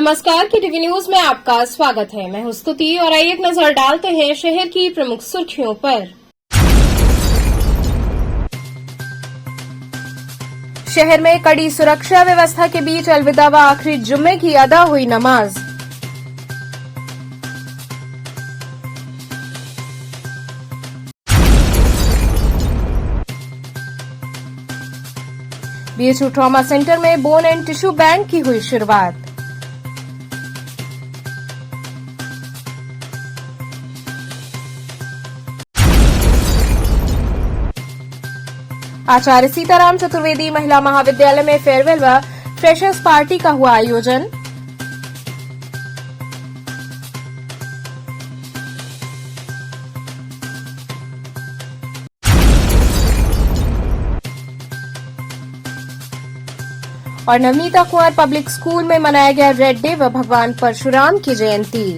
नमस्कार की TV news में आपका स्वागत है। मैं हूं स्तुति और आइए एक नजर डालते हैं शहर की प्रमुख सुर्खियों पर। शहर में कड़ी सुरक्षा व्यवस्था के बीच अलविदा व आखिरी जुम्मे की अदा हुई नमाज। बीएचयू ट्रॉमा सेंटर में बोन एंड टिश्यू बैंक की हुई शुरुआत। आचार्य सीताराम चतुर्वेदी महिला महाविद्यालय में फेयरवेल व फ्रेशर्स पार्टी का हुआ आयोजन। और नवनीता कुंवर पब्लिक स्कूल में मनाया गया रेड डे व भगवान परशुराम की जयंती।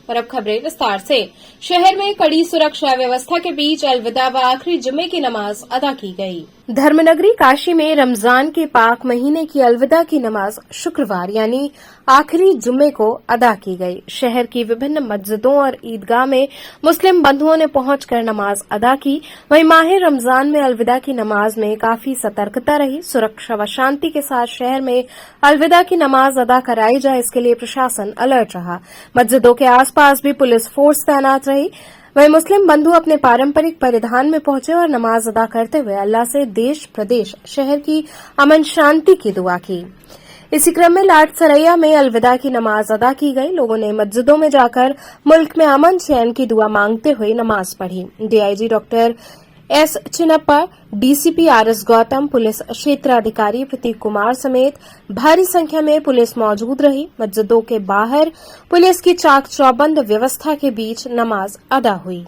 और अब खबरें विस्तार से। शहर में कड़ी सुरक्षा व्यवस्था के बीच अलविदा व आखिरी जुमे की नमाज अदा की गई। धर्मनगरी काशी में रमजान के पाक महीने की अलविदा की नमाज शुक्रवार यानी आखिरी जुम्मे को अदा की गई। शहर की विभिन्न मस्जिदों और ईदगाह में मुस्लिम बंधुओं ने पहुंचकर नमाज अदा की। वहीं माह रमजान में अलविदा की नमाज में काफी सतर्कता रही। सुरक्षा व शांति के साथ शहर में अलविदा की नमाज अदा कराई जाए, इसके लिए प्रशासन अलर्ट रहा। मस्जिदों के आसपास भी पुलिस फोर्स तैनात रही। वहीं मुस्लिम बंधु अपने पारंपरिक परिधान में पहुंचे और नमाज अदा करते हुए अल्लाह से देश प्रदेश शहर की अमन शांति की दुआ की। इसी क्रम में लाट सरैया में अलविदा की नमाज अदा की गई। लोगों ने मस्जिदों में जाकर मुल्क में अमन चैन की दुआ मांगते हुए नमाज पढ़ी। DIG doctor S Chinnappa, DCP RS Gautam, police क्षेत्राधिकारी प्रतीक कुमार समेत भारी संख्या में पुलिस मौजूद रही। मस्जिदों के बाहर पुलिस की चाक चौबंद व्यवस्था के बीच नमाज अदा हुई।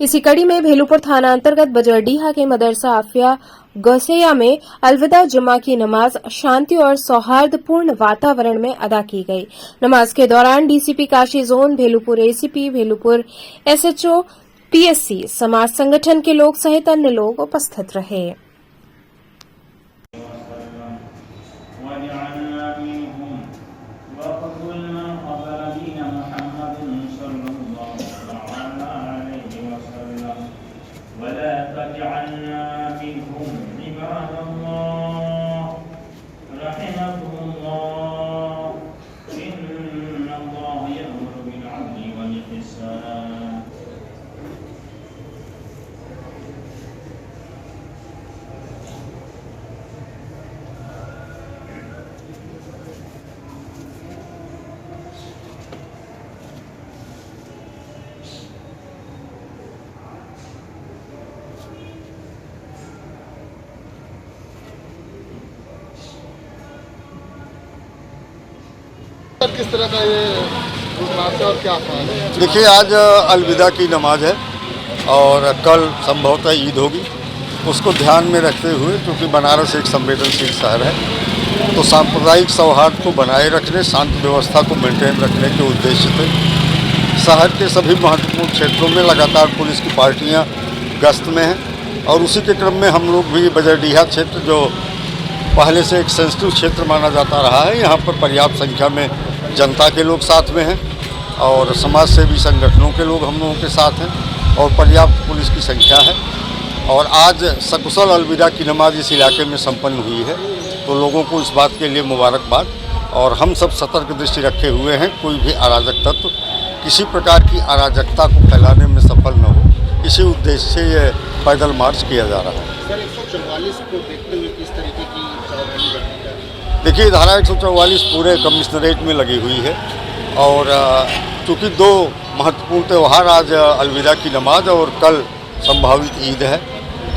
इसी कड़ी में भेलूपुर थाना अंतर्गत बजरडीहा के मदरसा आफिया गौसैया में अलविदा जुमा की नमाज शांति और सौहार्दपूर्ण वातावरण में अदा की गई। नमाज के दौरान DCP Kashi zone, Bhelupur ACP, Bhelupur SHO, PSC, समाज संगठन के लोग सहित अन्य लोग उपस्थित रहे। किस तरह का ये नमाज और क्या ख्याल है? देखिए, आज अलविदा की नमाज है और कल संभवतः ईद होगी। उसको ध्यान में रखते हुए, क्योंकि बनारस एक संवेदनशील शहर है, तो सांप्रदायिक सौहार्द को बनाए रखने, शांति व्यवस्था को मेंटेन रखने के उद्देश्य से शहर के सभी महत्वपूर्ण क्षेत्रों में लगातार पुलिस की पार्टियां गश्त में हैं। और उसी के क्रम में हम लोग भी बजरडीहा क्षेत्र, जो पहले से एक सेंसिटिव क्षेत्र माना जाता रहा है, यहाँ पर पर्याप्त संख्या में जनता के लोग साथ में हैं और समाज सेवी संगठनों के लोग हम लोगों के साथ हैं और पर्याप्त पुलिस की संख्या है। और आज सकुशल अलविदा की नमाज इस इलाके में संपन्न हुई है, तो लोगों को इस बात के लिए मुबारकबाद। और हम सब सतर्क दृष्टि रखे हुए हैं, कोई भी अराजक तत्व किसी प्रकार की अराजकता को फैलाने में सफल न हो, इसी उद्देश्य से ये पैदल मार्च किया जा रहा है। सर 144 को देखते हुए किस तरीके की सावधानी बरतनी है? देखिए, धारा 144 पूरे कमिश्नरेट में लगी हुई है और चूँकि दो महत्वपूर्ण त्यौहार आज अलविदा की नमाज और कल संभावित ईद है,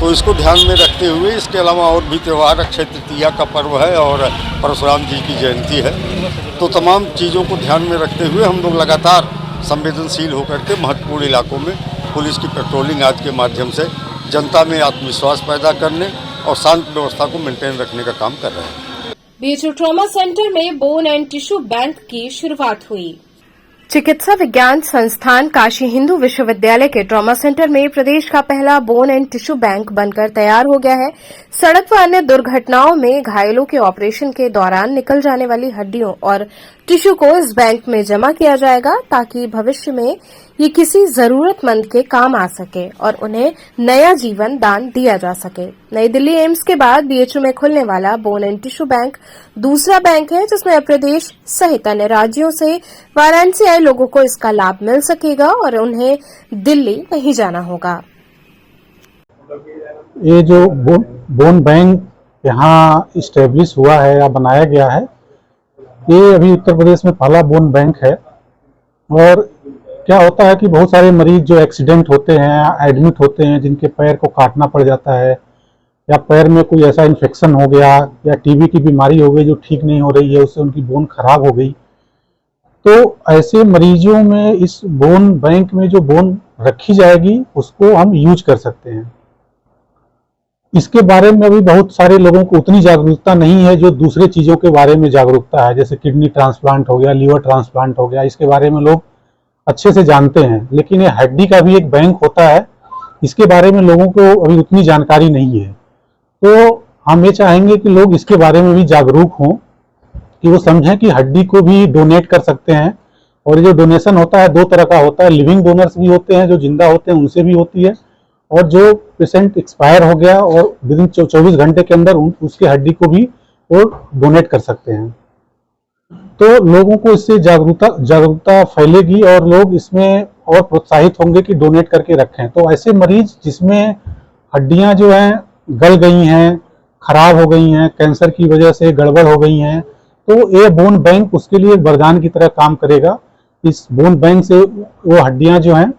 तो इसको ध्यान में रखते हुए इसके अलावा और भी त्यौहार अक्षय तृतीया का पर्व है और परशुराम जी की जयंती है, तो तमाम चीज़ों को ध्यान में रखते हुए हम लोग लगातार संवेदनशील होकर के महत्वपूर्ण इलाकों में पुलिस की पेट्रोलिंग आज के माध्यम से जनता में आत्मविश्वास पैदा करने और शांत व्यवस्था को मेंटेन रखने का काम कर रहे हैं। बीएचयू ट्रॉमा सेंटर में बोन एंड टिश्यू बैंक की शुरुआत हुई। चिकित्सा विज्ञान संस्थान काशी हिंदू विश्वविद्यालय के ट्रॉमा सेंटर में प्रदेश का पहला बोन एंड टिश्यू बैंक बनकर तैयार हो गया है। सड़क व अन्य दुर्घटनाओं में घायलों के ऑपरेशन के दौरान निकल जाने वाली हड्डियों और टिश्यू को इस बैंक में जमा किया जाएगा ताकि भविष्य में ये किसी जरूरतमंद के काम आ सके और उन्हें नया जीवन दान दिया जा सके। नई दिल्ली एम्स के बाद बीएचयू में खुलने वाला बोन एंड टिश्यू बैंक दूसरा बैंक है जिसमें प्रदेश सहित अन्य राज्यों से वाराणसी आए लोगों को इसका लाभ मिल सकेगा और उन्हें दिल्ली नहीं जाना होगा। ये जो बोन बैंक यहाँ इस्टेब्लिश हुआ है या बनाया गया है, ये अभी उत्तर प्रदेश में पहला बोन बैंक है। और क्या होता है कि बहुत सारे मरीज जो एक्सीडेंट होते हैं, एडमिट होते हैं, जिनके पैर को काटना पड़ जाता है या पैर में कोई ऐसा इन्फेक्शन हो गया या टीबी की बीमारी हो गई जो ठीक नहीं हो रही है, उससे उनकी बोन खराब हो गई, तो ऐसे मरीजों में इस बोन बैंक में जो बोन रखी जाएगी उसको हम यूज कर सकते हैं। इसके बारे में अभी बहुत सारे लोगों को उतनी जागरूकता नहीं है जो दूसरे चीज़ों के बारे में जागरूकता है, जैसे किडनी ट्रांसप्लांट हो गया, लीवर ट्रांसप्लांट हो गया, इसके बारे में लोग अच्छे से जानते हैं। लेकिन ये हड्डी का भी एक बैंक होता है, इसके बारे में लोगों को अभी उतनी जानकारी नहीं है। तो हम ये चाहेंगे कि लोग इसके बारे में भी जागरूक हों, कि वो समझें कि हड्डी को भी डोनेट कर सकते हैं। और ये जो डोनेशन होता है दो तरह का होता है, लिविंग डोनर्स भी होते हैं, जो जिंदा होते हैं उनसे भी होती है, और जो पेशेंट एक्सपायर हो गया और विदिन 24 घंटे के अंदर उसके हड्डी को भी वो डोनेट कर सकते हैं। तो लोगों को इससे जागरूकता फैलेगी और लोग इसमें और प्रोत्साहित होंगे कि डोनेट करके रखें। तो ऐसे मरीज जिसमें हड्डियां जो हैं गल गई हैं, खराब हो गई हैं, कैंसर की वजह से गड़बड़ हो गई हैं, तो ये बोन बैंक उसके लिए वरदान की तरह काम करेगा। इस बोन बैंक से वो हड्डियां जो हैं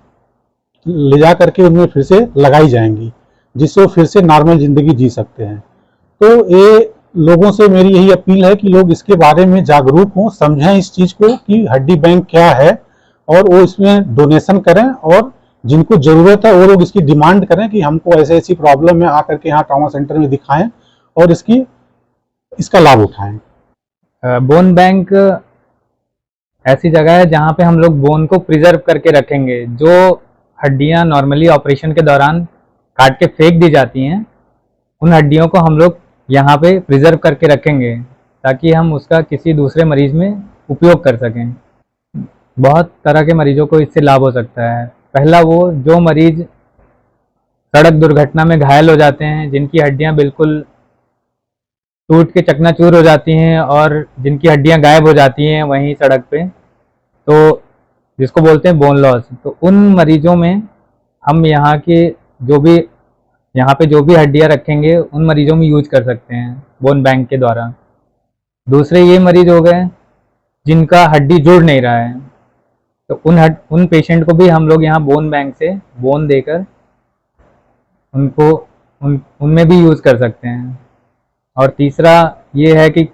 ले जा करके उनमें फिर से लगाई जाएंगी, जिससे वो फिर से नॉर्मल जिंदगी जी सकते हैं। तो ये लोगों से मेरी यही अपील है कि लोग इसके बारे में जागरूक हों, समझें इस चीज को कि हड्डी बैंक क्या है, और वो इसमें डोनेशन करें, और जिनको जरूरत है वो लोग इसकी डिमांड करें कि हमको ऐसे ऐसी प्रॉब्लम है, आकर के यहाँ ट्रॉमा सेंटर में दिखाएं और इसका लाभ उठाएं। बोन बैंक ऐसी जगह है जहाँ पे हम लोग बोन को प्रिजर्व करके रखेंगे। जो हड्डियाँ नॉर्मली ऑपरेशन के दौरान काट के फेंक दी जाती हैं, उन हड्डियों को हम लोग यहाँ पे प्रिजर्व करके रखेंगे ताकि हम उसका किसी दूसरे मरीज में उपयोग कर सकें। बहुत तरह के मरीजों को इससे लाभ हो सकता है। पहला, वो जो मरीज सड़क दुर्घटना में घायल हो जाते हैं, जिनकी हड्डियाँ बिल्कुल टूट के चकनाचूर हो जाती हैं और जिनकी हड्डियाँ गायब हो जाती हैं वहीं सड़क पे, तो जिसको बोलते हैं बोन लॉस, तो उन मरीजों में हम यहाँ पे जो भी हड्डियाँ रखेंगे उन मरीजों में यूज कर सकते हैं बोन बैंक के द्वारा। दूसरे ये मरीज हो गए जिनका हड्डी जुड़ नहीं रहा है, तो उन पेशेंट को भी हम लोग यहाँ बोन बैंक से बोन देकर उनको उनमें भी यूज़ कर सकते हैं। और तीसरा ये है कि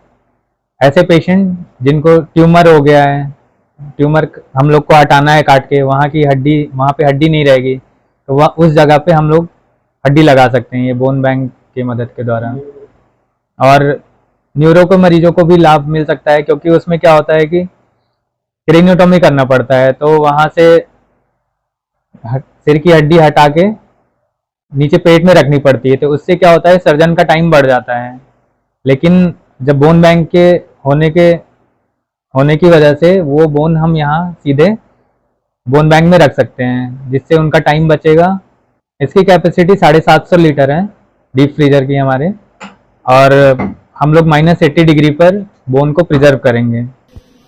ऐसे पेशेंट जिनको ट्यूमर हो गया है, ट्यूमर हम लोग को हटाना है काट के, वहाँ पे हड्डी नहीं रहेगी, तो वह उस जगह पे हम लोग हड्डी लगा सकते हैं ये बोन बैंक की मदद के द्वारा। और न्यूरो के मरीजों को भी लाभ मिल सकता है, क्योंकि उसमें क्या होता है कि क्रेनियोटॉमी करना पड़ता है, तो वहाँ से सिर की हड्डी हटा के नीचे पेट में रखनी पड़ती है, तो उससे क्या होता है सर्जन का टाइम बढ़ जाता है। लेकिन जब बोन बैंक के होने की वजह से वो बोन हम यहाँ सीधे बोन बैंक में रख सकते हैं, जिससे उनका टाइम बचेगा। इसकी कैपेसिटी 750 लीटर है डीप फ्रीजर की हमारे, और हम लोग -80 डिग्री पर बोन को प्रिजर्व करेंगे।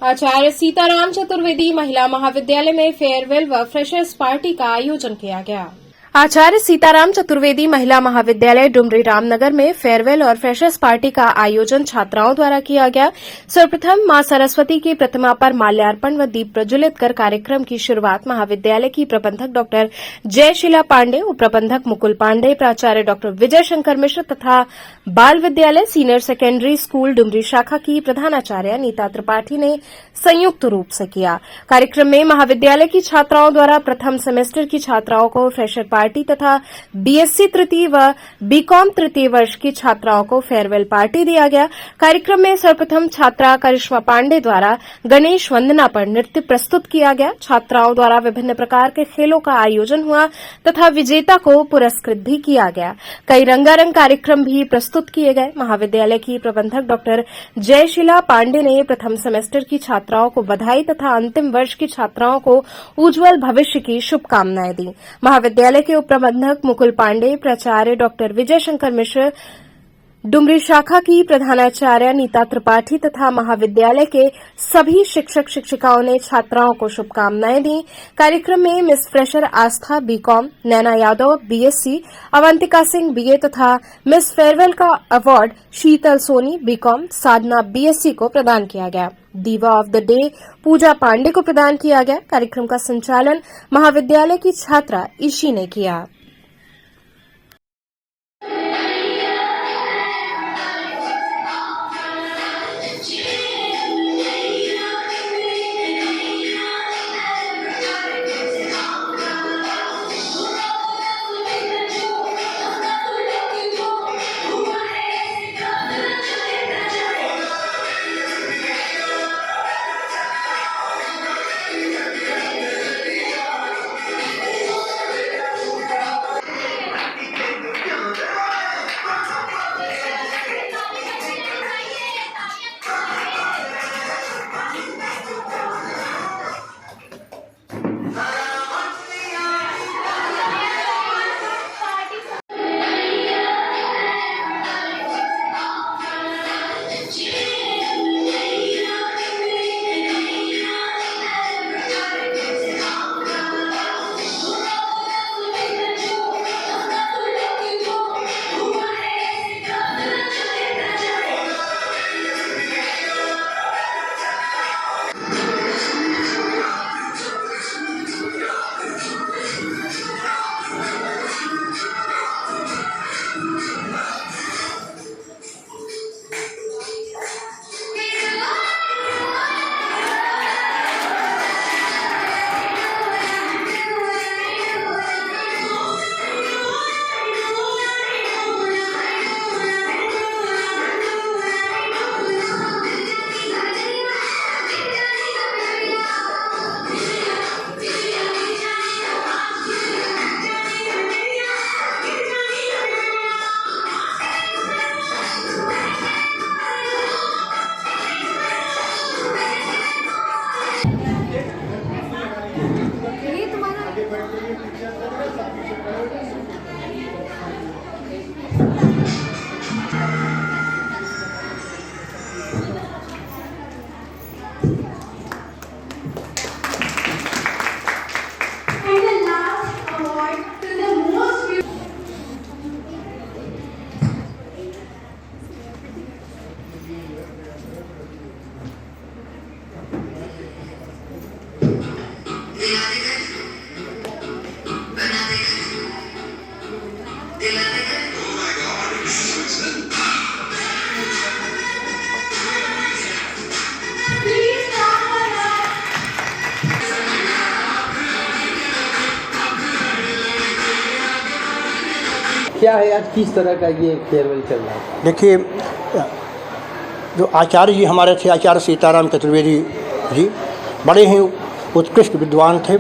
आचार्य सीताराम चतुर्वेदी महिला महाविद्यालय में फेयरवेल व फ्रेशर्स पार्टी का आयोजन किया गया। आचार्य सीताराम चतुर्वेदी महिला महाविद्यालय डुमरी रामनगर में फेयरवेल और फ्रेशर्स पार्टी का आयोजन छात्राओं द्वारा किया गया। सर्वप्रथम मां सरस्वती की प्रतिमा पर माल्यार्पण व दीप प्रज्वलित कर कार्यक्रम की शुरुआत महाविद्यालय की प्रबंधक डॉ जयशीला पांडे, उप प्रबंधक मुकुल पांडे, प्राचार्य डॉ विजय शंकर मिश्र तथा बाल विद्यालय सीनियर सेकेंडरी स्कूल डुमरी शाखा की प्रधानाचार्य नीता त्रिपाठी ने संयुक्त रूप से किया। कार्यक्रम में महाविद्यालय की छात्राओं द्वारा प्रथम सेमेस्टर की छात्राओं को फ्रेशर पार्टी तथा बीएससी तृतीय व बीकॉम तृतीय वर्ष की छात्राओं को फेयरवेल पार्टी दिया गया। कार्यक्रम में सर्वप्रथम छात्रा करिश्मा पांडे द्वारा गणेश वंदना पर नृत्य प्रस्तुत किया गया। छात्राओं द्वारा विभिन्न प्रकार के खेलों का आयोजन हुआ तथा विजेता को पुरस्कृत भी किया गया। कई रंगारंग कार्यक्रम भी प्रस्तुत किए गए। महाविद्यालय की प्रबंधक डॉ जयशीला पांडे ने प्रथम सेमेस्टर की छात्राओं को बधाई तथा अंतिम वर्ष की छात्राओं को उज्जवल भविष्य की शुभकामनाएं दी। महाविद्यालय के उप प्रबंधक मुकुल पांडे, प्राचार्य डॉ विजय शंकर मिश्र, डुमरी शाखा की प्रधानाचार्य नीता त्रिपाठी तथा महाविद्यालय के सभी शिक्षक शिक्षिकाओं ने छात्राओं को शुभकामनाएं दी। कार्यक्रम में मिस फ्रेशर आस्था बीकॉम, नैना यादव बीएससी, अवंतिका सिंह बीए तथा मिस फेयरवेल का अवार्ड शीतल सोनी बीकॉम, साधना बीएससी को प्रदान किया गया। दीवा ऑफ द डे पूजा पांडे को प्रदान किया गया। कार्यक्रम का संचालन महाविद्यालय की छात्रा ईशी ने किया। क्या है आज किस तरह का ये फेयरवेल चल रहा है? देखिए, जो आचार्य जी हमारे थे, आचार्य सीताराम चतुर्वेदी जी, बड़े ही उत्कृष्ट विद्वान थे,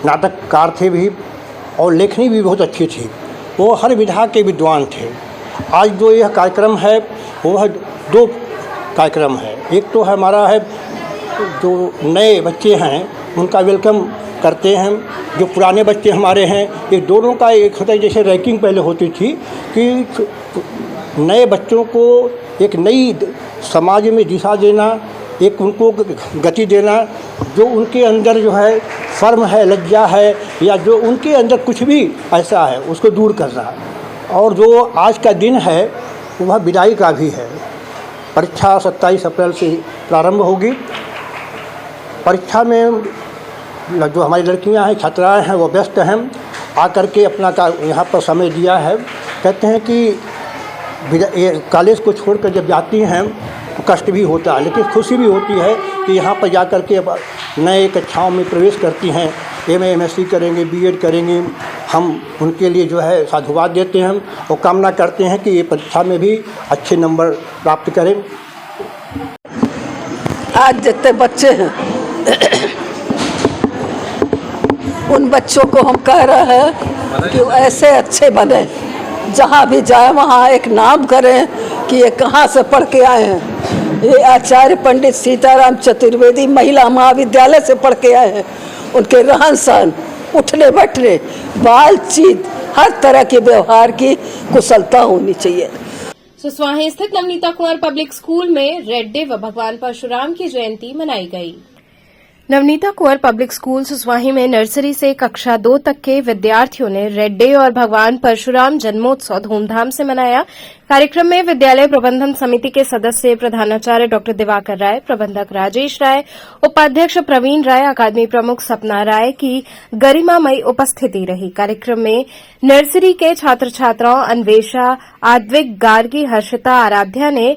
नाटककार थे भी और लेखनी भी बहुत अच्छी थी। वो हर विधा के विद्वान थे। आज जो यह कार्यक्रम है वह दो कार्यक्रम है। एक तो हमारा है जो नए बच्चे हैं उनका वेलकम करते हैं, जो पुराने बच्चे हमारे हैं, ये दोनों का एक होता है, जैसे रैंकिंग पहले होती थी कि नए बच्चों को एक नई समाज में दिशा देना, एक उनको गति देना, जो उनके अंदर जो है शर्म है, लज्जा है, या जो उनके अंदर कुछ भी ऐसा है उसको दूर करना। और जो आज का दिन है वह विदाई का भी है। परीक्षा 27 अप्रैल से प्रारंभ होगी। परीक्षा में जो हमारी लड़कियां हैं, छात्राएं हैं, वो व्यस्त हैं, आकर के अपना यहाँ पर समय दिया है। कहते हैं कि कॉलेज को छोड़कर जब जाती हैं तो कष्ट भी होता है, लेकिन खुशी भी होती है कि यहाँ पर जाकर के नए कक्षाओं में प्रवेश करती हैं, MA MSc करेंगे, BEd करेंगी। हम उनके लिए जो है साधुवाद देते हैं और कामना करते हैं कि ये परीक्षा में भी अच्छे नंबर प्राप्त करें। आज जितने बच्चे हैं उन बच्चों को हम कह रहे हैं कि ऐसे अच्छे बने, जहाँ भी जाए वहाँ एक नाम करें कि ये कहाँ से पढ़ के आए हैं। ये आचार्य पंडित सीताराम चतुर्वेदी महिला महाविद्यालय से पढ़ के आए हैं। उनके रहन सहन, उठने बैठने, बातचीत, हर तरह के व्यवहार की कुशलता होनी चाहिए। सुस्वाही स्थित नवनीता कुंवर पब्लिक स्कूल में रेड डे व भगवान परशुराम की जयंती मनाई गई। नवनीता कुंवर पब्लिक स्कूल सुस्वाही में नर्सरी से कक्षा 2 तक के विद्यार्थियों ने रेड डे और भगवान परशुराम जन्मोत्सव धूमधाम से मनाया। कार्यक्रम में विद्यालय प्रबंधन समिति के सदस्य प्रधानाचार्य डॉ दिवाकर राय, प्रबंधक राजेश राय, उपाध्यक्ष प्रवीण राय, अकादमी प्रमुख सपना राय की गरिमामयी उपस्थिति रही। कार्यक्रम में नर्सरी के छात्र छात्राओं अन्वेषा, आद्विक, गार्गी, हर्षिता, आराध्या ने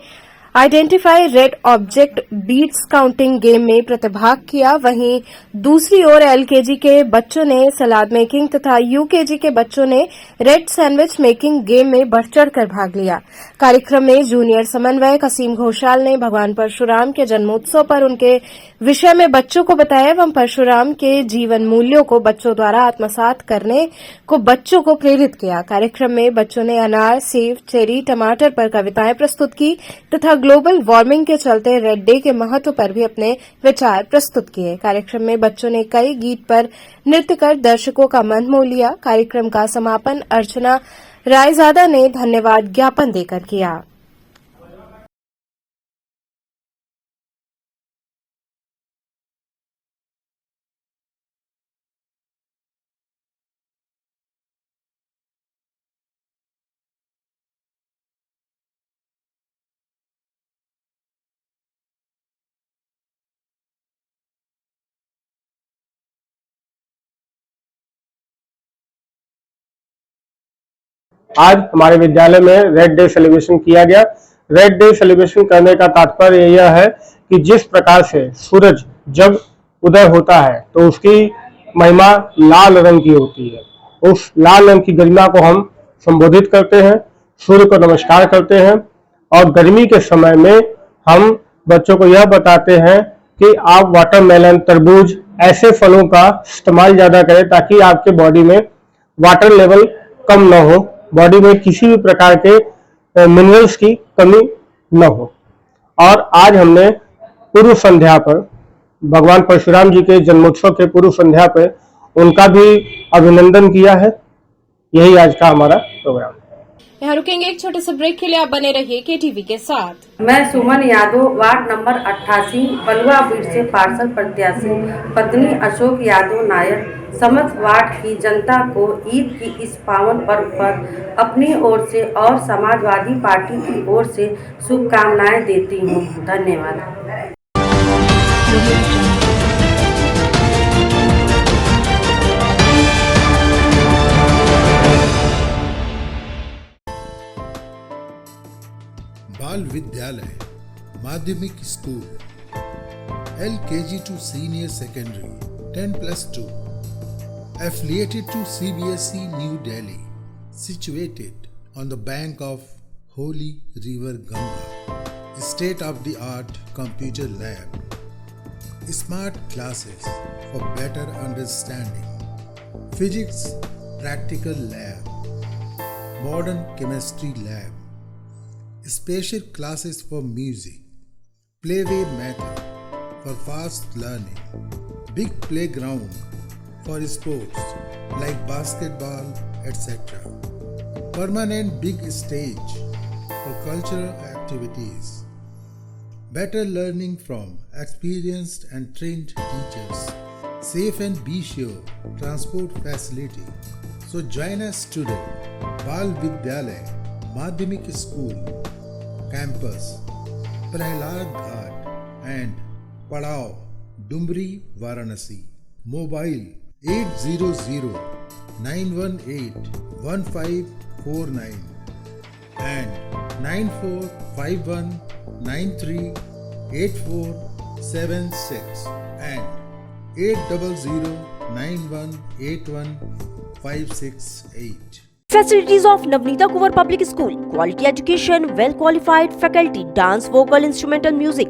identify red object beads counting game में प्रतिभाग किया। वहीं दूसरी ओर LKG के बच्चों ने सलाद मेकिंग तथा UKG के बच्चों ने रेड सैंडविच मेकिंग गेम में बढ़ चढ़कर भाग लिया। कार्यक्रम में जूनियर समन्वयक असीम घोषाल ने भगवान परशुराम के जन्मोत्सव पर उनके विषय में बच्चों को बताया एवं परशुराम के जीवन मूल्यों को बच्चों द्वारा आत्मसात करने को बच्चों को प्रेरित किया। कार्यक्रम में बच्चों ने अनार, सेब, चेरी, टमाटर पर कविताएं प्रस्तुत की तथा ग्लोबल वार्मिंग के चलते रेड डे के महत्व पर भी अपने विचार प्रस्तुत किए। कार्यक्रम में बच्चों ने कई गीत पर नृत्य कर दर्शकों का मन मोह लिया। कार्यक्रम का समापन अर्चना रायजादा ने धन्यवाद ज्ञापन देकर किया। आज हमारे विद्यालय में रेड डे सेलिब्रेशन किया गया। रेड डे सेलिब्रेशन करने का तात्पर्य यह है कि जिस प्रकार से सूरज जब उदय होता है तो उसकी महिमा लाल रंग की होती है, उस लाल रंग की गरिमा को हम संबोधित करते हैं, सूर्य को नमस्कार करते हैं और गर्मी के समय में हम बच्चों को यह बताते हैं कि आप वाटरमेलन, तरबूज ऐसे फलों का इस्तेमाल ज्यादा करें ताकि आपके बॉडी में वाटर लेवल कम न हो, बॉडी में किसी भी प्रकार के मिनरल्स की कमी न हो। और आज हमने पूर्व संध्या पर भगवान परशुराम जी के जन्मोत्सव के पूर्व संध्या पर उनका भी अभिनंदन किया है। यही आज का हमारा प्रोग्राम है। यहाँ रुकेंगे एक छोटे से ब्रेक के लिए, आप बने रहिए KTV के साथ। मैं सुमन यादव, वार्ड नंबर 88, बलुआ बीट से पार्षद प्रत्याशी, पत्नी अशोक यादव नायर, समस्त वार्ड की जनता को ईद की इस पावन पर्व पर अपनी ओर से और समाजवादी पार्टी की ओर से शुभकामनाएं देती हूँ। धन्यवाद। बाल विद्यालय माध्यमिक school LKG to senior secondary 10+2 affiliated to CBSE New Delhi, situated on the bank of Holy River Ganga, state-of-the-art computer lab, smart classes for better understanding, physics practical lab, modern chemistry lab, special classes for music, playway method for fast learning, big playground for sports like basketball, etc. Permanent big stage for cultural activities. better learning from experienced and trained teachers, safe and be sure transport facility. So join us today, Bal Vidyalay Madhyamik School, Campus, Prahlad Ghat and Padao, Dumri, Varanasi. Mobile 800-918-1549 and 9451938476 and 800-9181-568. Facilities of Navneeta Kuvar Public School, quality education, well qualified faculty, dance, vocal, instrumental music,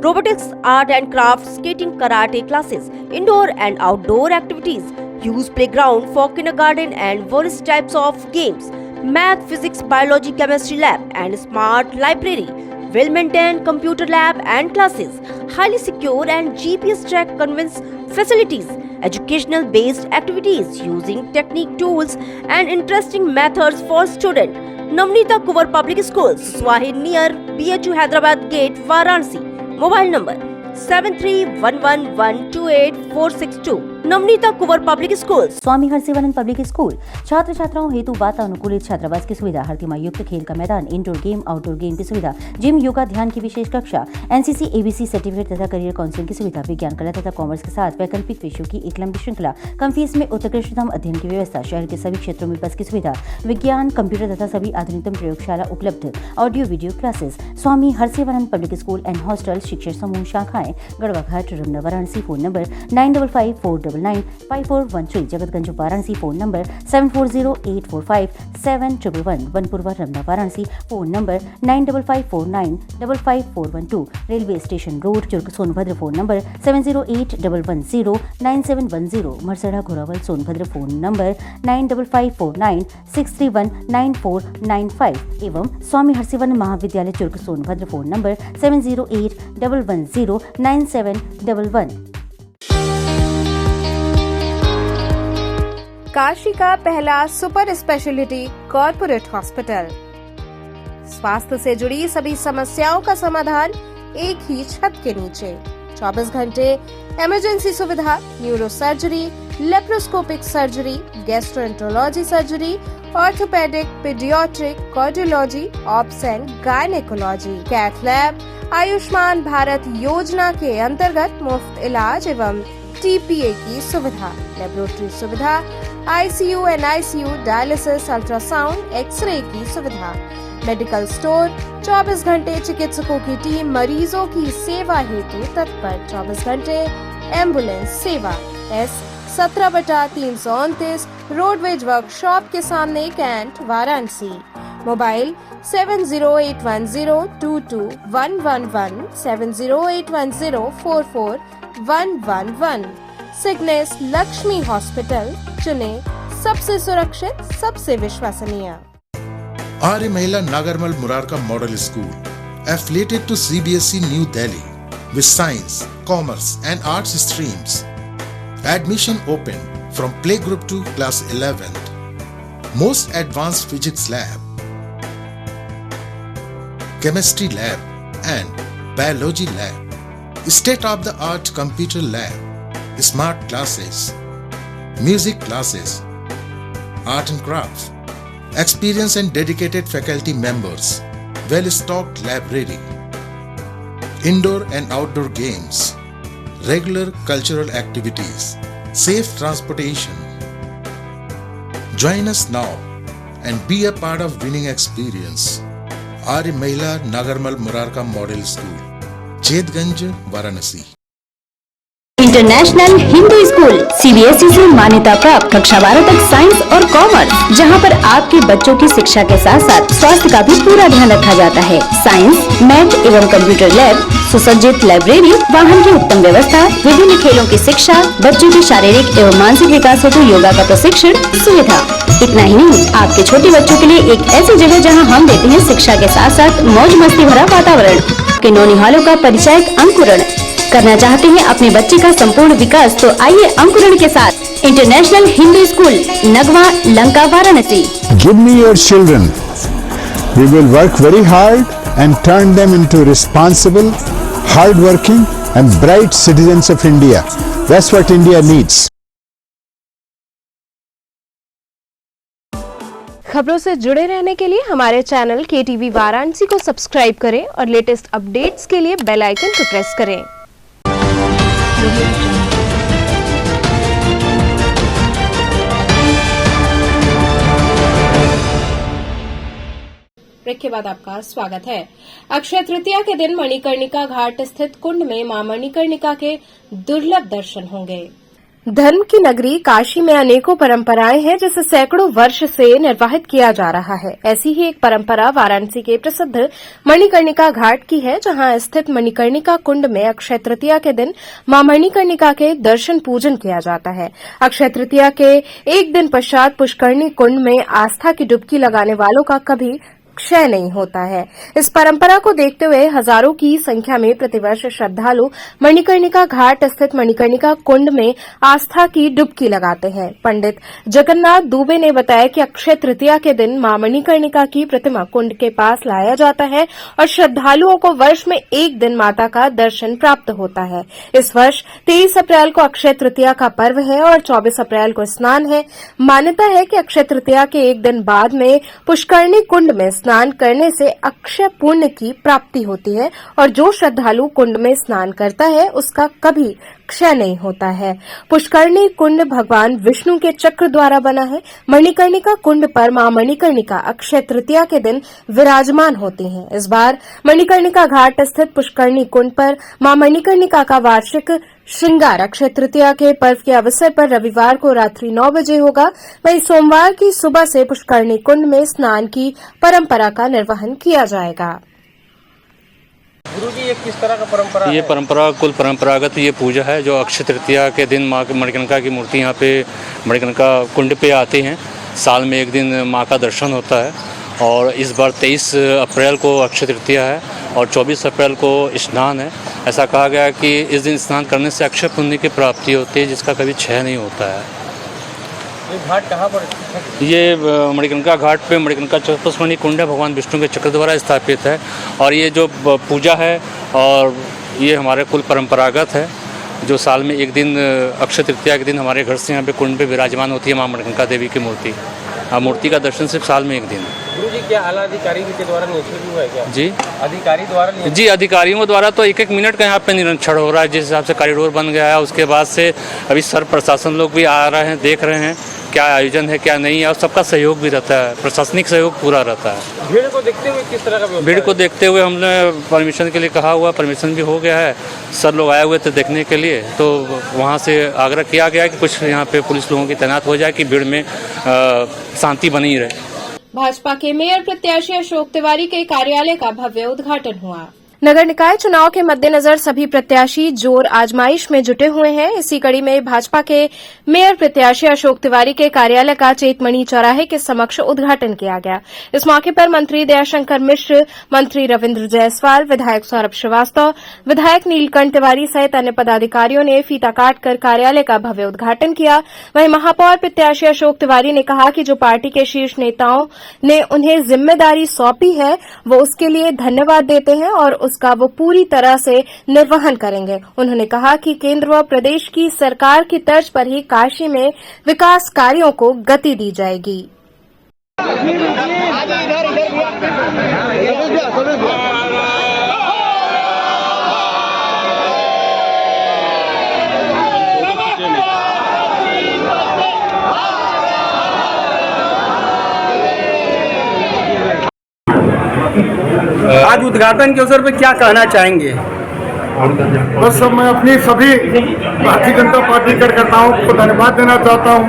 robotics, art and crafts, skating, karate classes, indoor and outdoor activities, use playground for kindergarten and various types of games, math, physics, biology, chemistry lab and smart library, well-maintained computer lab and classes, highly secure and GPS track convince facilities, educational based activities using technique tools and interesting methods for students. Navneeta Kuvar Public School, Swahi near BHU Hyderabad Gate, Varanasi. Mobile number 7311128462. Navneeta Kunwar public school, Swami Harsivanand public school छात्र छात्राओं हेतु वातानुकूलित छात्रावास की सुविधा, हर तिमाही युक्त खेल का मैदान, इंडोर गेम, आउटडोर गेम की सुविधा, जिम, योगा, ध्यान की विशेष कक्षा, एनसीसी, एबीसी सर्टिफिकेट तथा करियर काउंसलिंग की सुविधा, विज्ञान, कला तथा कॉमर्स के साथ वैकल्पिक विषयों की एक लंबी श्रृंखला, कम फीस में उत्कृष्टतम अध्ययन की व्यवस्था, शहर के सभी क्षेत्रों में बस की सुविधा, विज्ञान, कंप्यूटर तथा सभी आधुनिकतम प्रयोगशाला उपलब्ध, audio video classes. Swami Harsivanand public school and hostel, शिक्षण समूह शाखाएं Garhwa Ghat, Ramna, Varanasi. Phone number 9554995413, Jagatganj Varanasi. Phone number 7408457111, Vanpurwa, Ramna, Varanasi. Phone number 9554955412, railway station road, Churk, Sonbhadra. Phone number 7081109710, Marsara, Ghorawal, Sonbhadra. Phone number 955496319495 एवं स्वामी हरसिवानंद महाविद्यालय, चुर्क, सोनभद्र। Phone number 7081109711। काशी का पहला सुपर स्पेशलिटी कॉर्पोरेट हॉस्पिटल, स्वास्थ्य से जुड़ी सभी समस्याओं का समाधान एक ही छत के नीचे। 24 घंटे इमरजेंसी सुविधा, neuro surgery, laparoscopic surgery, gastroenterology surgery, orthopaedic, paediatric, cardiology, obs and gynaecology, cath lab, Ayushman Bharat Yojana के अंतर्गत मुफ्त इलाज एवं टीपीए की सुविधा, लेबोरेटरी सुविधा, ICU, NICU, dialysis, ultrasound, x ray की सुविधा, मेडिकल स्टोर, 24 घंटे चिकित्सकों की टीम मरीजों की सेवा हेतु तत्पर, 24 घंटे एम्बुलेंस सेवा। S 17/329 रोडवेज वर्कशॉप के सामने, Cantt, Varanasi. Mobile 7081022111, 7081044111। Cygnus Lakshmi hospital, चुने सबसे सुरक्षित, सबसे विश्वसनीय। Arya Mahila Nagarmal Murarka Model School, affiliated to CBSE New Delhi, with science, commerce and arts streams. Admission open from playgroup to class 11th. Most advanced physics lab, chemistry lab and biology lab, state-of-the-art computer lab, smart classes, music classes, art and crafts, experienced and dedicated faculty members, well-stocked library, indoor and outdoor games, regular cultural activities, safe transportation. Join us now and be a part of winning experience. Arya Mahila Nagarmal Murarka Model School, Chetganj, Varanasi. International Hindu school CBSE से मान्यता प्राप्त कक्षा 12 तक science और commerce, जहां पर आपके बच्चों की शिक्षा के साथ साथ स्वास्थ्य का भी पूरा ध्यान रखा जाता है। साइंस, मैथ एवं कंप्यूटर लैब, सुसज्जित लाइब्रेरी, वाहन की उत्तम व्यवस्था, विभिन्न खेलों की शिक्षा, बच्चों के शारीरिक एवं मानसिक विकास हेतु योगा का प्रशिक्षण सुविधा। इतना ही नहीं, आपके छोटे बच्चों के लिए एक ऐसी जगह जहाँ हम देते हैं शिक्षा के साथ साथ मौज मस्ती भरा वातावरण। के नौनिहालों का परिचय अंकुरण करना चाहते हैं अपने बच्चे का संपूर्ण विकास, तो आइए अंकुरण के साथ international Hindu school, Nagwa, Lanka, Varanasi. Give me your children. We will work very hard and turn them into responsible, hard-working and bright citizens of India. That's what India needs. खबरों से जुड़े रहने के लिए हमारे चैनल KTV वाराणसी को सब्सक्राइब करें और लेटेस्ट अपडेट्स के लिए बेल आइकन को प्रेस करें। ब्रेक के बाद आपका स्वागत है। अक्षय तृतीया के दिन मणिकर्णिका घाट स्थित कुंड में मां मणिकर्णिका के दुर्लभ दर्शन होंगे। धर्म की नगरी काशी में अनेकों परंपराएं हैं जिसे सैकड़ों वर्ष से निर्वाहित किया जा रहा है। ऐसी ही एक परंपरा वाराणसी के प्रसिद्ध मणिकर्णिका घाट की है, जहां स्थित मणिकर्णिका कुंड में अक्षय तृतीया के दिन मां मणिकर्णिका के दर्शन पूजन किया जाता है। अक्षय तृतीया के एक दिन पश्चात पुष्करणी कुंड में आस्था की डुबकी लगाने वालों का कभी क्षय नहीं होता है। इस परंपरा को देखते हुए हजारों की संख्या में प्रतिवर्ष श्रद्धालु मणिकर्णिका घाट स्थित मणिकर्णिका कुंड में आस्था की डुबकी लगाते हैं। पंडित जगन्नाथ दुबे ने बताया कि अक्षय तृतीया के दिन मां मणिकर्णिका की प्रतिमा कुंड के पास लाया जाता है और श्रद्धालुओं को वर्ष में एक दिन माता का दर्शन प्राप्त होता है। इस वर्ष 23 अप्रैल को अक्षय तृतीया का पर्व है और 24 अप्रैल को स्नान है। मान्यता है कि अक्षय तृतीया के एक दिन बाद में पुष्करणी कुंड में स्नान करने से अक्षय पुण्य की प्राप्ति होती है और जो श्रद्धालु कुंड में स्नान करता है उसका कभी क्षय नहीं होता है। पुष्करणी कुंड भगवान विष्णु के चक्र द्वारा बना है। मणिकर्णिका कुंड पर मां मणिकर्णिका अक्षय तृतीया के दिन विराजमान होती हैं। इस बार मणिकर्णिका घाट स्थित पुष्करणी कुंड पर मां मणिकर्णिका का वार्षिक श्रृंगार अक्षय तृतीया के पर्व के अवसर पर रविवार को रात्रि 9 बजे होगा। वहीं सोमवार की सुबह से पुष्करणी कुंड में स्नान की परंपरा का निर्वहन किया जाएगा। गुरुजी, ये किस तरह का परंपरा है? ये परंपरा कुल परंपरागत ये पूजा है जो अक्षय तृतीया के दिन माँ मणिकर्णिका की मूर्ति यहाँ पे मणिकर्णिका कुंड पे आती हैं। साल में एक दिन माँ का दर्शन होता है और इस बार 23 अप्रैल को अक्षय तृतीया है और 24 अप्रैल को स्नान है। ऐसा कहा गया है कि इस दिन स्नान करने से अक्षय पुण्य की प्राप्ति होती है जिसका कभी क्षय नहीं होता है। ये घाट कहाँ पर है? ये मणिकर्णिका घाट पे मणिकर्णिका चतुष्मणि कुंड है, भगवान विष्णु के चक्र द्वारा स्थापित है और ये जो पूजा है और ये हमारे कुल परंपरागत है जो साल में एक दिन अक्षय तृतीया के दिन हमारे घर से यहाँ पे कुंड पे विराजमान होती है माँ मणिकर्णिका देवी की मूर्ति। मूर्ति का दर्शन सिर्फ साल में एक दिन। गुरुजी, क्या आला अधिकारी के द्वारा निरीक्षण हुआ है क्या? जी, अधिकारी द्वारा? जी, अधिकारियों द्वारा तो एक मिनट का यहाँ पे निरीक्षण हो रहा है। जिस हिसाब से कॉरिडोर बन गया है उसके बाद से अभी सर्व प्रशासन लोग भी आ रहे हैं, देख रहे हैं क्या आयोजन है क्या नहीं है और सबका सहयोग भी रहता है, प्रशासनिक सहयोग पूरा रहता है। भीड़ को देखते हुए किस तरह का? भीड़ को देखते हुए हमने परमिशन के लिए कहा हुआ, परमिशन भी हो गया है। सर लोग आए हुए थे देखने के लिए तो वहाँ से आग्रह किया गया कि कुछ यहाँ पे पुलिस लोगों की तैनात हो जाए कि भीड़ में शांति बनी रहे। भाजपा के मेयर प्रत्याशी अशोक तिवारी के कार्यालय का भव्य उद्घाटन हुआ। नगर निकाय चुनाव के मद्देनजर सभी प्रत्याशी जोर आजमाइश में जुटे हुए हैं। इसी कड़ी में भाजपा के मेयर प्रत्याशी अशोक तिवारी के कार्यालय का चेतमणि चौराहे के समक्ष उद्घाटन किया गया। इस मौके पर मंत्री दयाशंकर मिश्र, मंत्री रविंद्र जायसवाल, विधायक सौरभ श्रीवास्तव, विधायक नीलकंठ तिवारी सहित अन्य पदाधिकारियों ने फीता काटकर कार्यालय का भव्य उद्घाटन किया। वहीं महापौर प्रत्याशी अशोक तिवारी ने कहा कि जो पार्टी के शीर्ष नेताओं ने उन्हें जिम्मेदारी सौंपी है वो उसके लिए धन्यवाद देते हैं और उसका वो पूरी तरह से निर्वहन करेंगे। उन्होंने कहा कि केंद्र व प्रदेश की सरकार की तर्ज पर ही काशी में विकास कार्यों को गति दी जाएगी। आज उद्घाटन के अवसर पर क्या कहना चाहेंगे? बस मैं अपनी सभी भारतीय जनता पार्टी कार्यकर्ताओं को धन्यवाद देना चाहता हूं।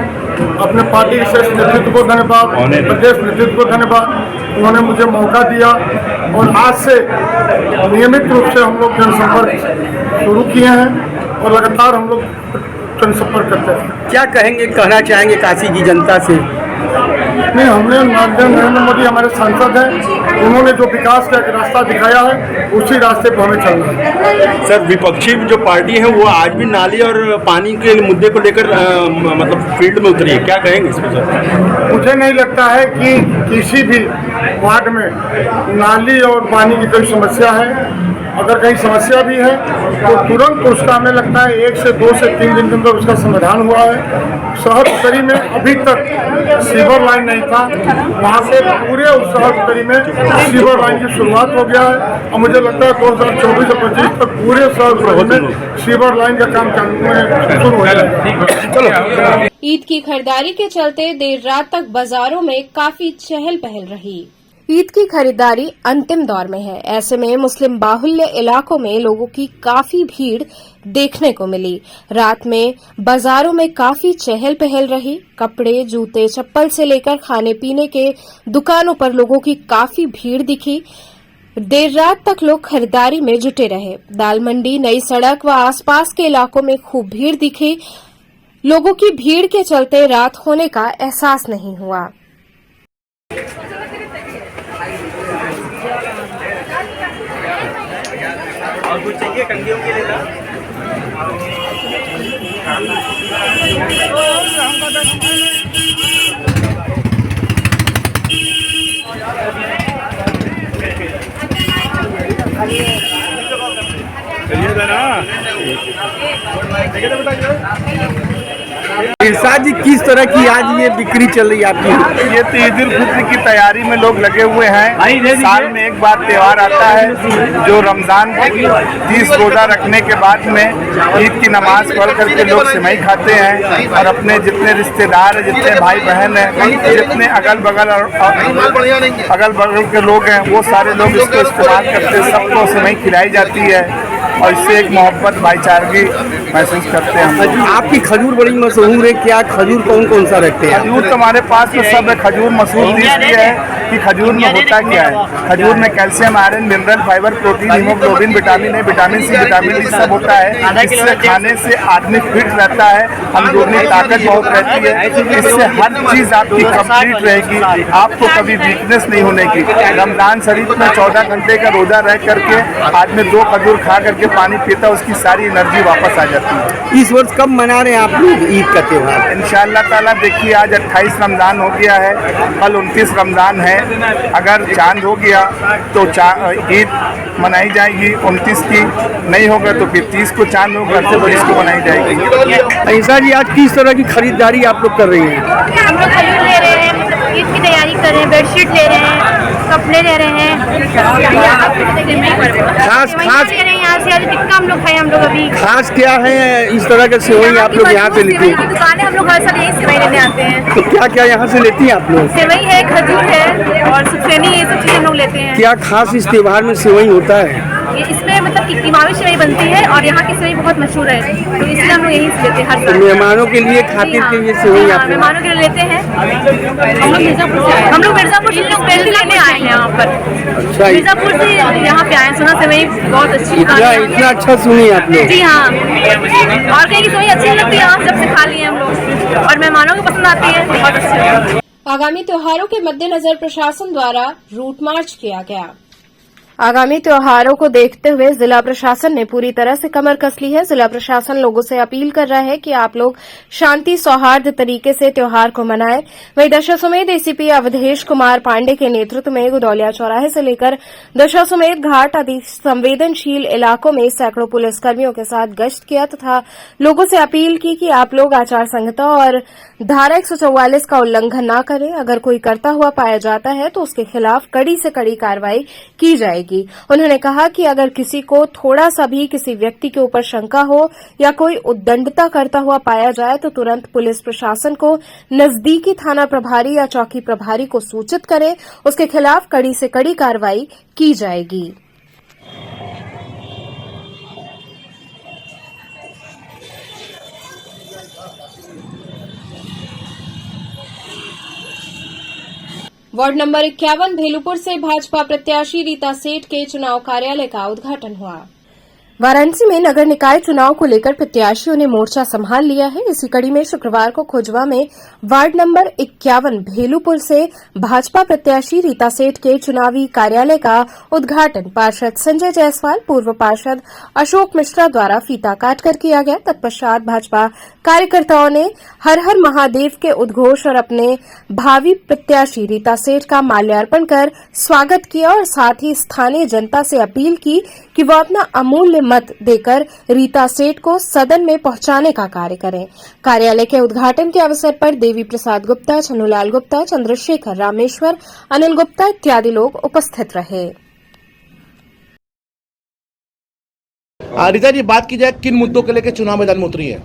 अपने पार्टी के शीर्ष नेतृत्व को धन्यवाद, प्रदेश नेतृत्व को धन्यवाद। उन्होंने मुझे मौका दिया और आज से नियमित रूप से हम लोग जनसंपर्क शुरू किए हैं और लगातार हम लोग जनसंपर्क करते हैं। क्या कहना चाहेंगे काशी की जनता से? नहीं, हमने नरेंद्र मोदी हमारे सांसद हैं, उन्होंने जो विकास का एक रास्ता दिखाया है उसी रास्ते पर हमें चलना है। सर, विपक्षी जो पार्टी है वो आज भी नाली और पानी के मुद्दे को लेकर मतलब फील्ड में उतरी है, क्या कहेंगे इसमें सर? मुझे नहीं लगता है कि किसी भी वार्ड में नाली और पानी की कोई समस्या है। अगर कहीं समस्या भी है तो तुरंत उसका हमें लगता है 1 से 2 से 3 दिन के अंदर उसका समाधान हुआ है। शहर उत्तरी में अभी तक सीवर लाइन नहीं था, वहाँ से पूरे उस शहर उत्तरी में सीवर लाइन की शुरुआत हो गया है और मुझे लगता है 2024 से 25 तक पूरे शहर उत्तरी में सीवर लाइन का काम शुरू हो जाएगा। ईद की खरीदारी के चलते देर रात तक बाजारों में काफी चहल पहल रही। ईद की खरीदारी अंतिम दौर में है। ऐसे में मुस्लिम बाहुल्य इलाकों में लोगों की काफी भीड़ देखने को मिली। रात में बाजारों में काफी चहल पहल रही। कपड़े, जूते, चप्पल से लेकर खाने पीने के दुकानों पर लोगों की काफी भीड़ दिखी। देर रात तक लोग खरीदारी में जुटे रहे। दाल मंडी, नई सड़क व आसपास के इलाकों में खूब भीड़ दिखी। लोगों की भीड़ के चलते रात होने का एहसास नहीं हुआ। और कुछ चाहिए कंगियों के लिए? इरशाद जी, किस तरह की आज ये बिक्री चल रही है आपकी? ये तो ईद उल फित्र की तैयारी में लोग लगे हुए हैं। साल में एक बार त्यौहार आता है जो रमजान 30 रोजा रखने के बाद में ईद की नमाज पढ़ करके लोग सेवई खाते हैं और अपने जितने रिश्तेदार हैं, जितने भाई बहन हैं, जितने अगल बगल के लोग हैं, वो सारे लोग इसको इस्तेमाल करते हैं। सबको सेवई खिलाई जाती है और इससे एक मोहब्बत भाईचारगी महसूस करते हैं हम लोग। आपकी खजूर बड़ी मशहूर है, क्या खजूर कौन कौन सा रखते हैं? खजूर तो हमारे पास तो सब है। खजूर मशहूर इसलिए है कि खजूर में होता क्या है, खजूर में calcium, iron, mineral, fibre, protein, haemoglobin, vitamin A, vitamin C, vitamin D सब होता है। इससे खाने से आदमी फिट रहता है, अंदरूनी ताकत बहुत रहती है। इससे हर चीज़ आपकी कंप्लीट रहेगी, आपको कभी वीकनेस नहीं होने की। रमजान शरीफ में 14 घंटे का रोजा रह करके आदमी 2 खजूर खा करके पानी पीता, उसकी सारी एनर्जी वापस आ जाती है। इस वर्ष कब मना रहे हैं आप लोग ईद का त्यौहार? इंशाअल्लाह ताला देखिए, आज 28 रमज़ान हो गया है, कल 29 रमज़ान है। अगर चांद हो गया तो ईद मनाई जाएगी 29 की, नहीं होगा तो फिर 30 को चांद होगा तो 30 को मनाई जाएगी। ऐसा जी, आज किस तरह की खरीदारी आप लोग कर रही हैं? हम लोग खजूर ले रहे हैं, ईद की तैयारी कर रहे हैं, बेडशीट ले रहे हैं, कपड़े ले रहे हैं, खास ले रहे हैं। यहाँ से आज टिक्का हम लोग खाए, हम लोग अभी खास क्या है इस तरह के सेवई आप लोग यहाँ से लेती हैं? दुकान है, हम लोग हर साल यही सेवई लेने आते हैं। तो क्या क्या यहाँ से लेती हैं आप लोग? सेवई है, खजूर है और सुखसेनी, ये सब चीज़ हम लोग लेते हैं। क्या खास इस त्योहार में सेवई होता है? इसमें मतलब कि कीमावी सेवई बनती है और यहाँ की सेवई बहुत मशहूर है, तो इसलिए हम लोग यही से लेते हैं हर साल। मेहमानों के लिए खातिर के ये सेवई आप मेहमानों के लिए लेते हैं। हम लोग मिर्जापुर से लोग बेल लेने आए हैं यहाँ पर। अच्छा, मिर्जापुर से यहाँ पे आए, सुना सेवई बहुत अच्छी इतना अच्छा सुनी आप लोग? जी हाँ, और कहीं की सेवई अच्छी लगती है, जब से खा लिए हम लोग और मेहमानों को पसंद आती है, बहुत अच्छी। आगामी त्योहारों के मद्देनजर प्रशासन द्वारा रूट मार्च किया गया। आगामी त्योहारों को देखते हुए जिला प्रशासन ने पूरी तरह से कमर कस ली है। जिला प्रशासन लोगों से अपील कर रहा है कि आप लोग शांति सौहार्द तरीके से त्योहार को मनाएं। वहीं दशाश्वमेध एसीपी अवधेश कुमार पांडे के नेतृत्व में गुदौलिया चौराहे से लेकर दशाश्वमेध घाट आदि संवेदनशील इलाकों में सैकड़ों पुलिसकर्मियों के साथ गश्त किया तथा लोगों से अपील की कि आप लोग आचार संहिता और धारा 144 का उल्लंघन न करें। अगर कोई करता हुआ पाया जाता है तो उसके खिलाफ कड़ी से कड़ी कार्रवाई की जाएगी। उन्होंने कहा कि अगर किसी को थोड़ा सा भी किसी व्यक्ति के ऊपर शंका हो या कोई उद्दंडता करता हुआ पाया जाए तो तुरंत पुलिस प्रशासन को नजदीकी थाना प्रभारी या चौकी प्रभारी को सूचित करें, उसके खिलाफ कड़ी से कड़ी कार्रवाई की जाएगी। वार्ड नंबर 51 भेलूपुर से भाजपा प्रत्याशी रीता सेठ के चुनाव कार्यालय का उद्घाटन हुआ। वाराणसी में नगर निकाय चुनाव को लेकर प्रत्याशियों ने मोर्चा संभाल लिया है। इसी कड़ी में शुक्रवार को खोजवा में वार्ड नंबर 51 भेलूपुर से भाजपा प्रत्याशी रीता सेठ के चुनावी कार्यालय का उद्घाटन पार्षद संजय जायसवाल, पूर्व पार्षद अशोक मिश्रा द्वारा फीता काटकर किया गया। तत्पश्चात भाजपा कार्यकर्ताओं ने हर हर महादेव के उद्घोष और अपने भावी प्रत्याशी रीता सेठ का माल्यार्पण कर स्वागत किया और साथ ही स्थानीय जनता से अपील की कि वो अपना अमूल्य मत देकर रीता सेठ को सदन में पहुंचाने का कार्य करें। कार्यालय के उद्घाटन के अवसर पर देवी प्रसाद गुप्ता, छन्नूलाल गुप्ता, चंद्रशेखर रामेश्वर, अनिल गुप्ता इत्यादि लोग उपस्थित रहे। रीता जी, बात की जाए किन मुद्दों को लेकर चुनाव मैदान में उतरी है?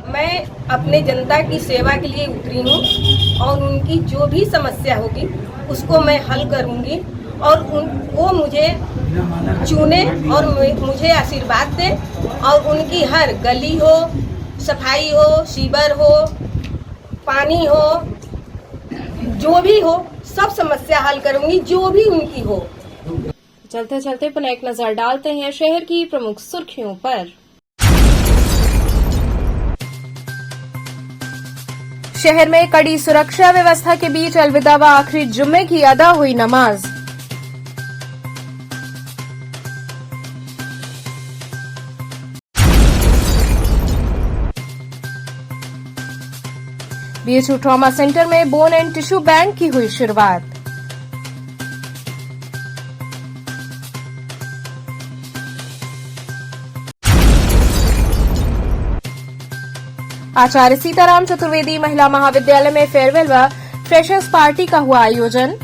मैं अपने जनता की सेवा के लिए उतरी हूँ और उनकी जो भी समस्या होगी उसको मैं हल करूँगी और वो मुझे चुने और मुझे आशीर्वाद दे और उनकी हर गली हो, सफाई हो, सीवर हो, पानी हो, जो भी हो सब समस्या हल करूँगी, जो भी उनकी हो। चलते चलते पुनः एक नजर डालते हैं शहर की प्रमुख सुर्खियों पर। शहर में कड़ी सुरक्षा व्यवस्था के बीच अलविदा व आखिरी जुम्मे की अदा हुई नमाज। बीएचयू ट्रॉमा सेंटर में बोन एंड टिश्यू बैंक की हुई शुरुआत। आचार्य सीताराम चतुर्वेदी महिला महाविद्यालय में फेयरवेल व फ्रेशर्स पार्टी का हुआ आयोजन।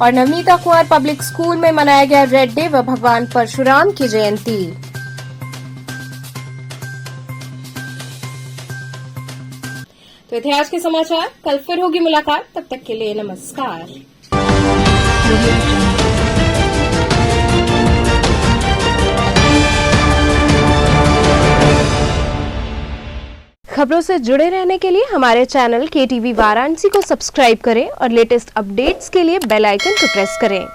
और नवनीता कुंवर पब्लिक स्कूल में मनाया गया रेड डे व भगवान परशुराम की जयंती। तो थे आज के समाचार, कल फिर होगी मुलाकात, तब तक के लिए नमस्कार। खबरों से जुड़े रहने के लिए हमारे चैनल KTV वाराणसी को सब्सक्राइब करें और लेटेस्ट अपडेट्स के लिए बेल आइकन को प्रेस करें।